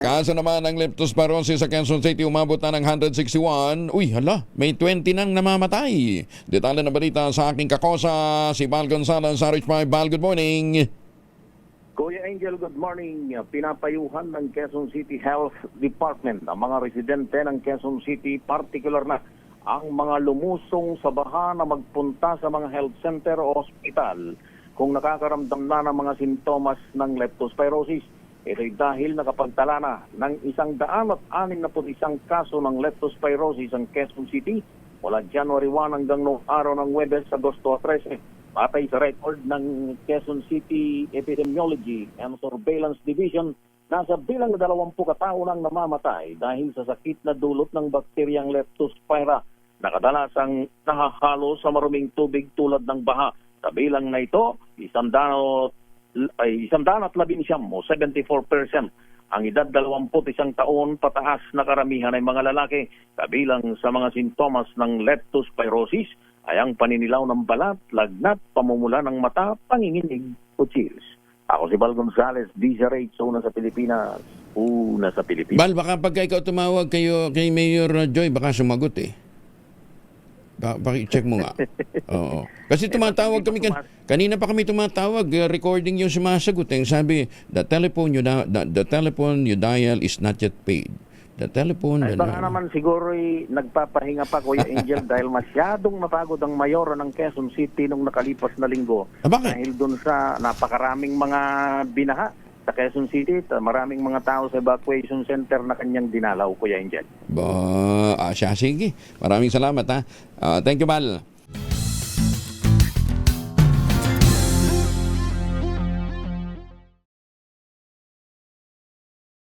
Kaso naman ang leptospirosis sa Quezon City umabot na ng 161. Uy, hala, may 20 nang namamatay. Detalye na balita sa aking kakosa, si Val Gonzalez sa RH5. Val, good morning. Kuya Angel, good morning. Pinapayuhan ng Quezon City Health Department ang mga residente ng Quezon City, particular na ang mga lumusong sa baha na magpunta sa mga health center o hospital kung nakakaramdam na ng mga sintomas ng leptospirosis. Ito'y dahil nakapagtala na ng 161 kaso ng leptospirosis ang Quezon City mula January 1 hanggang noong araw ng Huwebes, Agosto 13. Patay sa record ng Quezon City Epidemiology and Surveillance Division, nasa bilang na 20 katao nang namamatay dahil sa sakit na dulot ng bakteryang Leptospira na kadalasang nahahalo sa maruming tubig tulad ng baha. Sa bilang na ito, 119 o 74%. Ang edad 21 taon pataas na karamihan ay mga lalaki. Kabilang sa mga sintomas ng leptospirosis ay ang paninilaw ng balat, lagnat, pamumula ng mata, panginginig o chills. Ako si Val Gonzalez, DZRH, una sa Pilipinas. Una sa Pilipinas. Val, baka pagka ikaw tumawag kay Mayor Joy, baka sumagot eh. Check mo nga. Oo. Kasi tumatawag kami, kanina pa kami tumatawag, recording yung sumasagot. Sabi, the telephone you dial is not yet paid. The telephone... Ay, baka naman siguro nagpapahinga pa, Kuya Angel, dahil masyadong napagod ang mayoro ng Quezon City nung nakalipas na linggo. Bakit? Dahil dun sa napakaraming mga binaha sa Quezon City, maraming mga tao sa evacuation center na kanyang dinalaw, Kuya Angel. Siya, sige. Maraming salamat ha. Thank you, Val.